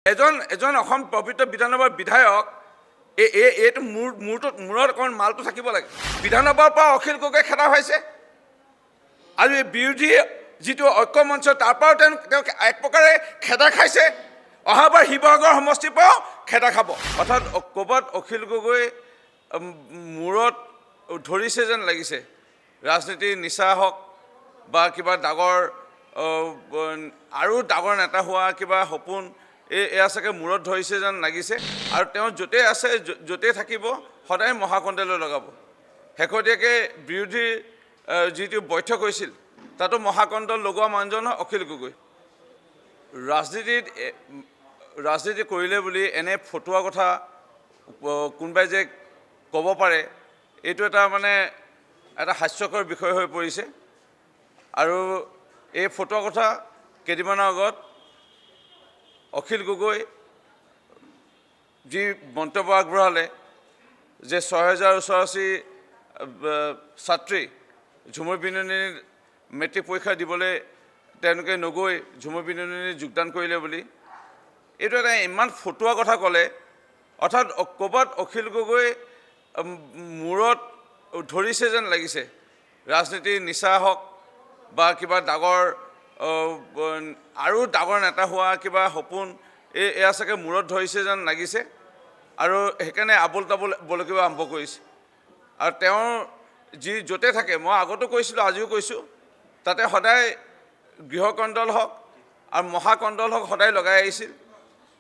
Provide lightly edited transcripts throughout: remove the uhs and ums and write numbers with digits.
এজন অসম পবিত্ৰ বিধানসভাৰ বিধায়ক এইটো মূৰত অকণমান মালটো থাকিব লাগে। বিধানসভাৰ পৰা অখিল গগৈ খেদা হৈছে আৰু এই বিৰোধী যিটো ঐক্য মঞ্চ তাৰ পৰাও তেওঁ এক প্ৰকাৰে খেদা খাইছে। অহাবাৰ শিৱসাগৰ সমষ্টিৰ পৰাও খেদা খাব। অৰ্থাৎ ক'ৰবাত অখিল গগৈ মূৰত ধৰিছে যেন লাগিছে। ৰাজনীতিৰ নিচা হওক বা কিবা ডাঙৰ আৰু ডাঙৰ নেতা হোৱা কিবা সপোন এয়া চাগে মূৰত ধৰিছে যেন লাগিছে। আৰু তেওঁ য'তেই আছে য'তেই থাকিব সদায় মহাকণ্ডলৈ লগাব। শেহতীয়াকৈ বিৰোধীৰ যিটো বৈঠক হৈছিল তাতো মহাকণ্ড লগোৱা মানুহজন অখিল গগৈ। ৰাজনীতি কৰিলে বুলি এনে ফটোৱা কথা কোনোবাই যে ক'ব পাৰে এইটো এটা হাস্যকৰ বিষয় হৈ পৰিছে। আৰু এই ফটোৱা কথা কেইদিনমানৰ আগত অখিল গগৈ যি মন্তব্য আগবঢ়ালে যে ৬,০০০ ওচৰা-ওচৰি ছাত্ৰী ঝুমুৰ বিননিৰ মেট্ৰিক পৰীক্ষা দিবলৈ তেওঁলোকে নগৈ ঝুমুৰ বিননিৰ যোগদান কৰিলে বুলি, এইটো এটা ইমান ফটোৱা কথা ক'লে। অৰ্থাৎ ক'ৰবাত অখিল গগৈ মূৰত ধৰিছে যেন লাগিছে। ৰাজনীতিৰ নিচা হওক বা কিবা ডাঙৰ আৰু ডাঙৰ নেতা হোৱা কিবা সপোন এয়া চাগে মূৰত ধৰিছে যেন লাগিছে। আৰু সেইকাৰণে আবোল তাবোল বলকিব আৰম্ভ কৰিছে। আৰু তেওঁৰ য'তে থাকে, মই আগতো কৈছিলোঁ আজিও কৈছোঁ, তাতে সদায় গৃহকণ্ডল হওক আৰু মহাকণ্ডল হওক সদায় লগাই আহিছিল।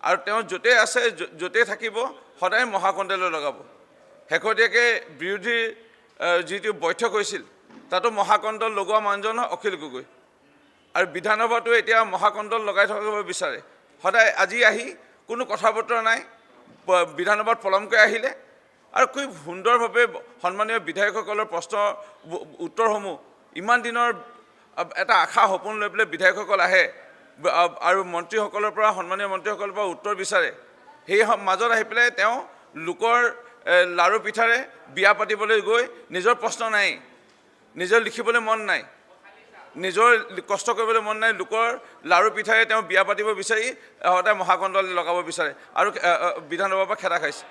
আৰু তেওঁ য'তেই আছে য'তেই থাকিব সদায় মহাকণ্ডলৈ লগাব। শেহতীয়াকৈ বিৰোধীৰ যিটো বৈঠক হৈছিল তাতো মহাকণ্ডল লগোৱা মানুহজন অখিল গগৈ। আৰু বিধানসভাটো এতিয়া মহাকণ্ডল লগাই থকিব বিচাৰে। সদায় আজি আহি কোনো কথা বতৰা নাই, বিধানসভাত পলমকৈ আহিলে। আৰু খুব সুন্দৰভাৱে সন্মানীয় বিধায়কসকলৰ প্ৰশ্নৰ উত্তৰসমূহ ইমান দিনৰ এটা আশা সপোন লৈ পেলাই বিধায়কসকল আহে আৰু মন্ত্ৰীসকলৰ পৰা সন্মানীয় মন্ত্ৰীসকলৰ পৰা উত্তৰ বিচাৰে। সেই মাজত আহি পেলাই তেওঁ লোকৰ লাৰু পিঠাৰে বিয়া পাতিবলৈ গৈ নিজৰ প্ৰশ্ন নাই, নিজৰ লিখিবলৈ মন নাই, নিজৰ কষ্ট কৰিবলৈ মন নাই, লোকৰ লাৰু পিঠাৰে তেওঁ বিয়া পাতিব বিচাৰি সদায় মহাকণ্ডলৈ লগাব বিচাৰে আৰু বিধানসভাৰ পৰা খেদা খাইছে।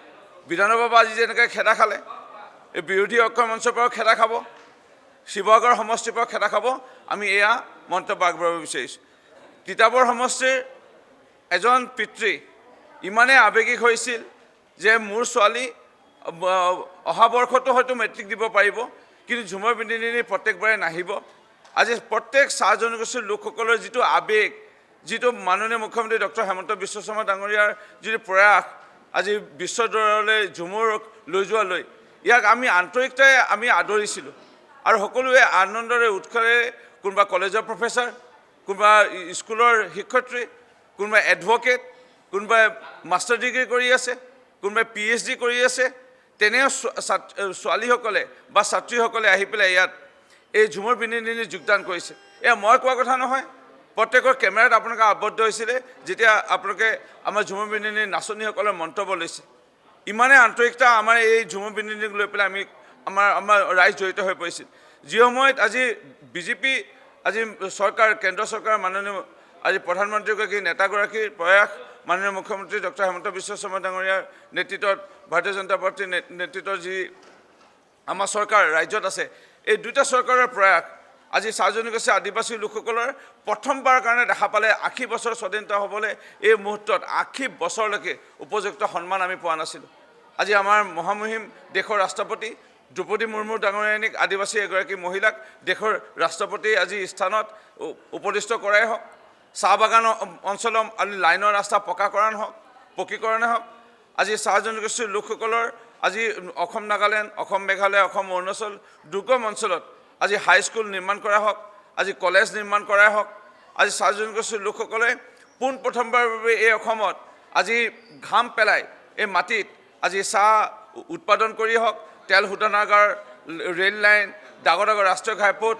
বিধানসভাৰ পৰা আজি যেনেকৈ খেদা খালে, এই বিৰোধী ঐক্য মঞ্চৰ পৰাও খেদা খাব, শিৱসাগৰ সমষ্টিৰ পৰাও খেদা খাব। আমি এয়া মন্তব্য আগবঢ়াব বিচাৰিছোঁ। তিতাবৰ সমষ্টিৰ এজন পিতৃ ইমানেই আৱেগিক হৈছিল যে মোৰ ছোৱালী অহা বৰ্ষতো হয়তো মেট্ৰিক দিব পাৰিব, কিন্তু ঝুমুৰ বিননি প্ৰত্যেকবাৰে নাহিব। আজি প্ৰত্যেক চাহ জনগোষ্ঠীৰ লোকসকলৰ যিটো আৱেগ, যিটো মাননীয় মুখ্যমন্ত্ৰী ডক্টৰ হিমন্ত বিশ্ব শৰ্মা ডাঙৰীয়াৰ যিটো প্ৰয়াস আজি বিশ্বদৰবাৰলৈ ঝুমুৰক লৈ যোৱালৈ, ইয়াক আমি আন্তৰিকতাৰে আমি আদৰিছিলোঁ। আৰু সকলোৱে আনন্দৰে উৎসাহেৰে, কোনোবা কলেজৰ প্ৰফেচাৰ, কোনোবা স্কুলৰ শিক্ষয়িত্ৰী, কোনোবাই এডভকেট, কোনোবাই মাষ্টাৰ ডিগ্ৰী কৰি আছে, কোনোবাই PhD কৰি আছে, তেনে ছোৱালীসকলে বা ছাত্ৰীসকলে আহি পেলাই ইয়াত এই ঝুমুৰ বিননি যোগদান কৰিছে। এয়া মই কোৱা কথা নহয়, প্ৰত্যেকৰ কেমেৰাত আপোনালোকে আবদ্ধ হৈছিলে যেতিয়া আপোনালোকে আমাৰ ঝুমুৰ বিননিৰ নাচনীসকলৰ মন্তব্য লৈছে। ইমানেই আন্তৰিকতা আমাৰ এই ঝুমুৰ বিননিক লৈ পেলাই আমাৰ ৰাইজ জড়িত হৈ পৰিছিল। যি সময়ত আজি বিজেপি আজি চৰকাৰ, কেন্দ্ৰ চৰকাৰ, মাননীয় আজি প্ৰধানমন্ত্ৰীগৰাকী নেতাগৰাকীৰ প্ৰয়াস, মাননীয় মুখ্যমন্ত্ৰী ডক্টৰ হিমন্ত বিশ্ব শৰ্মা ডাঙৰীয়াৰ নেতৃত্বত ভাৰতীয় জনতা পাৰ্টীৰ নেতৃত্বৰ যি আমাৰ চৰকাৰ ৰাজ্যত আছে, এই দুটা চৰকাৰৰ প্ৰয়াস আজি চাহ জনগোষ্ঠী আদিবাসী লোকসকলৰ প্ৰথমবাৰৰ কাৰণে দেখা পালে 80 বছৰ স্বাধীনতা হ'বলৈ এই মুহূৰ্তত 80 বছৰলৈকে উপযুক্ত সন্মান আমি পোৱা নাছিলোঁ। আজি আমাৰ মহামহিম দেশৰ ৰাষ্ট্ৰপতি দ্ৰৌপদী মুৰ্মু ডাঙৰীয়ানীক, আদিবাসী এগৰাকী মহিলাক দেশৰ ৰাষ্ট্ৰপতি আজি স্থানত উপদিষ্ট কৰাই হওক, চাহ বাগান অঞ্চলৰ লাইনৰ ৰাস্তা পকীকৰণে হওক, আজি চাহ জনগোষ্ঠীৰ লোকসকলৰ আজি অসম নাগালেণ্ড, অসম মেঘালয়, অসম অৰুণাচল দুৰ্গম অঞ্চলত আজি হাইস্কুল নিৰ্মাণ কৰা হওক, আজি কলেজ নিৰ্মাণ কৰাই হওক, আজি চাহ জনগোষ্ঠীৰ লোকসকলে পোনপ্ৰথমবাৰৰ বাবে এই অসমত আজি ঘাম পেলাই এই মাটিত আজি চাহ উৎপাদন কৰি হওক, তেল শোধনাগাৰ, ৰেল লাইন, ডাঙৰ ডাঙৰ ৰাষ্ট্ৰীয় ঘাইপথ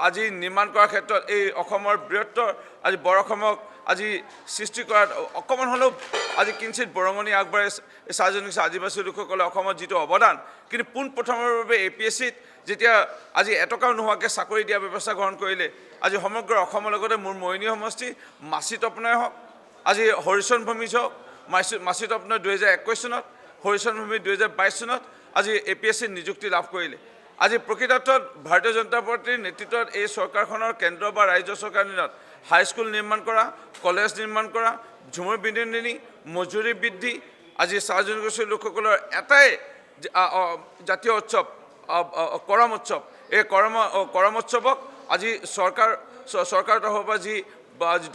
আজি নিৰ্মাণ কৰাৰ ক্ষেত্ৰত এই অসমৰ বৃহত্তৰ আজি বৰ অসমক আজি সৃষ্টি কৰাত অকণমান হ'লেও আজি কিঞ্চিত বৰঙণি আগবঢ়াইছে এই চাহ জনগোষ্ঠী আদিবাসী লোকসকলে অসমত যিটো অৱদান। কিন্তু পোনপ্ৰথমৰ বাবে APSCত যেতিয়া আজি এটকাও নোহোৱাকৈ চাকৰি দিয়াৰ ব্যৱস্থা গ্ৰহণ কৰিলে, আজি সমগ্ৰ অসমৰ লগতে মোৰ মৰিনী সমষ্টি, মাচি তপনাই হওক, আজি হৰিচৰণ ভূমি হওক মাচিত আপোনাৰ 2021 চনত হৰিচৰণ ভূমি 2022 চনত আজি APSC নিযুক্তি লাভ কৰিলে আজি প্ৰকৃতাৰ্থত ভাৰতীয় জনতা পাৰ্টিৰ নেতৃত্বত এই চৰকাৰখনৰ কেন্দ্ৰ বা ৰাজ্য চৰকাৰ দিনত হাইস্কুল নিৰ্মাণ কৰা কলেজ নিৰ্মাণ কৰা ঝুমুৰ বিনোদিনী মজুৰি বৃদ্ধি আজি চাহ জনগোষ্ঠীৰ লোকসকলৰ এটাই জাতীয় উৎসৱ কৰম উৎসৱ এই কৰম উৎসৱক আজি চৰকাৰৰ তৰফৰ পৰা যি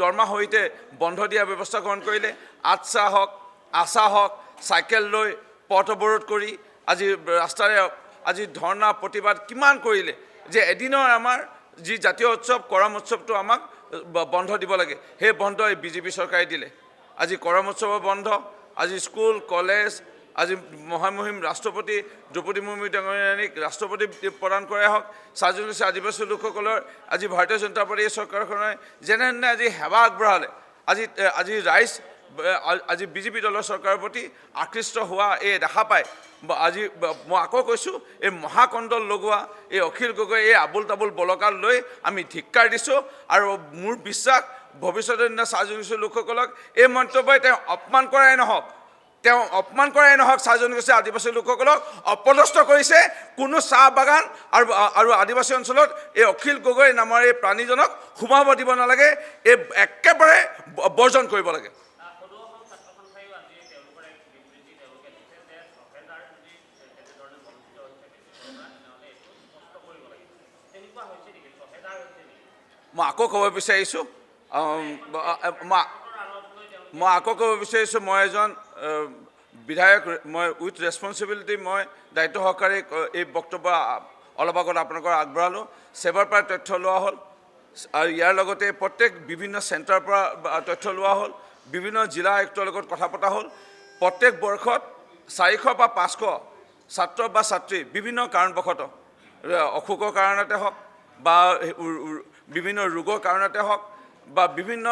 দৰমহা সহিতে বন্ধ দিয়া ব্যৱস্থা গ্ৰহণ কৰিলে আচ্ছা হওক আশা হওক চাইকেল লৈ পথ অৱৰোধ কৰি আজি ৰাস্তাৰে আজি ধৰ্ণা প্ৰতিবাদ কিমান কৰিলে যে এদিনৰ আমাৰ যি জাতীয় উৎসৱ কৰম উৎসৱটো আমাক বন্ধ দিব লাগে সেই বন্ধ এই বিজেপি চৰকাৰে দিলে আজি কৰম উৎসৱৰ বন্ধ আজি স্কুল কলেজ আজি মহামহিম ৰাষ্ট্ৰপতি দ্ৰৌপদী মুৰ্মু ডাঙৰীয়ানীক ৰাষ্ট্ৰপতি প্ৰদান কৰাই হওক চাহ জনগোষ্ঠী আদিবাসী লোকসকলৰ আজি ভাৰতীয় জনতা পাৰ্টীৰ চৰকাৰখনে যেনে আজি সেৱা আগবঢ়ালে আজি ৰাইজ আজি বিজেপি দলৰ চৰকাৰৰ প্ৰতি আকৃষ্ট হোৱা এই দেখা পায় আজি মই আকৌ কৈছোঁ এই মহাকণ্ডল লগোৱা এই অখিল গগৈ এই আবুল তাবুল বলকাল লৈ আমি ধিক্কাৰ দিছোঁ আৰু মোৰ বিশ্বাস ভৱিষ্যতৰ দিনা চাহ জনগোষ্ঠীৰ লোকসকলক এই মন্তব্যই তেওঁ অপমান কৰাই নহওক চাহ জনগোষ্ঠী আদিবাসী লোকসকলক অপদস্থ কৰিছে কোনো চাহ বাগান আৰু আদিবাসী অঞ্চলত এই অখিল গগৈ নামৰ এই প্ৰাণীজনক সোমাব দিব নালাগে এই একেবাৰে বৰ্জন কৰিব লাগে মই আকৌ ক'ব বিচাৰিছোঁ মই এজন বিধায়ক মই উইথ ৰেছপনচিবিলিটি মই দায়িত্ব সহকাৰে এই বক্তব্য অলপ আগত আপোনালোকৰ আগবঢ়ালোঁ সেৱাৰ পৰা তথ্য লোৱা হ'ল আৰু ইয়াৰ লগতে প্ৰত্যেক বিভিন্ন চেণ্টাৰৰ পৰা তথ্য লোৱা হ'ল বিভিন্ন জিলা আয়ুক্তৰ লগত কথা পতা হ'ল প্ৰত্যেক বৰ্ষত 400 বা 500 ছাত্ৰ বা ছাত্ৰী বিভিন্ন কাৰণবশতঃ অসুখৰ কাৰণতে হওক বা বিভিন্ন ৰোগৰ কাৰণতে হওক বা বিভিন্ন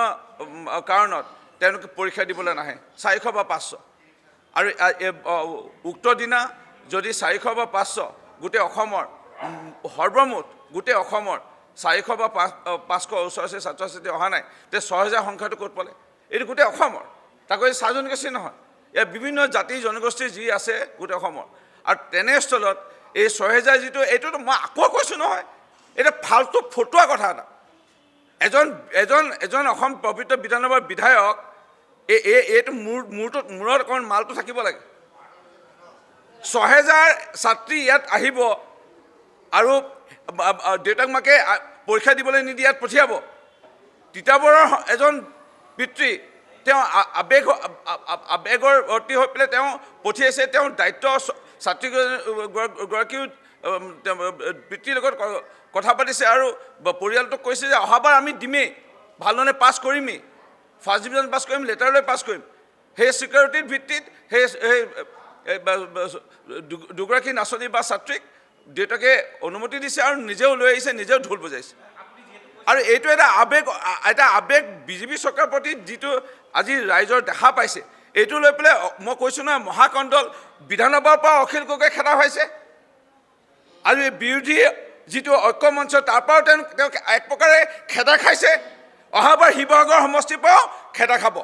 কাৰণত তেওঁলোকে পৰীক্ষা দিবলৈ নাহে 400 বা 500 আৰু উক্ত দিনা যদি 400 বা 500 গোটেই অসমৰ সৰ্বমুঠ গোটেই অসমৰ 400 বা 500 ওচৰচে ছাত্ৰ ছাত্ৰী অহা নাই তে 6000 সংখ্যাটো ক'ত পালে এইটো গোটেই অসমৰ তাকো চাহ জনগোষ্ঠী নহয় ইয়াৰ বিভিন্ন জাতি জনগোষ্ঠী যি আছে গোটেই অসমৰ আৰু তেনেস্থলত এই 6000 যিটো এইটোতো মই আকৌ কৈছোঁ নহয় এটা ফাল্টু ফটুৱা কথা এটা এজন অসম পবিত্ৰ বিধানসভাৰ বিধায়ক এইটো মূৰত অকণ মালটো থাকিব লাগে 6000 ছাত্ৰী ইয়াত আহিব আৰু দেউতাক মাকে পৰীক্ষা দিবলৈ নিদি ইয়াত পঠিয়াব তিতাবৰৰ এজন পিতৃ তেওঁ আবেগৰ অতি হৈ পেলাই তেওঁ পঠিয়াইছে তেওঁ দায়িত্ব ছাত্ৰীগৰাকীও পিতৃৰ লগত কথা পাতিছে আৰু পৰিয়ালটোক কৈছে যে অহাবাৰ আমি দিমেই ভালধৰণে পাছ কৰিমেই ফাৰ্ষ্ট ডিভিজন পাছ কৰিম লেটাৰ লৈ পাছ কৰিম সেই ছিকিউৰিটিৰ ভিত্তিত সেই দুগৰাকী নাচনী বা ছাত্ৰীক দেউতাকে অনুমতি দিছে আৰু নিজেও লৈ আহিছে নিজেও ঢোল বজাইছে আৰু এইটো এটা আবেগ বিজেপি চৰকাৰৰ প্ৰতি যিটো আজি ৰাইজৰ দেখা পাইছে এইটো লৈ পেলাই মই কৈছোঁ নহয় মহাকণ্ডল বিধানসভাৰ পৰা অখিল গগৈ খেদা হৈছে আৰু এই বিৰোধী যিটো ঐক্যমঞ্চ তাৰ পৰাও তেওঁ এক প্ৰকাৰে খেদা খাইছে অহাবাৰ শিৱসাগৰ সমষ্টিৰ পৰাও খেদা খাব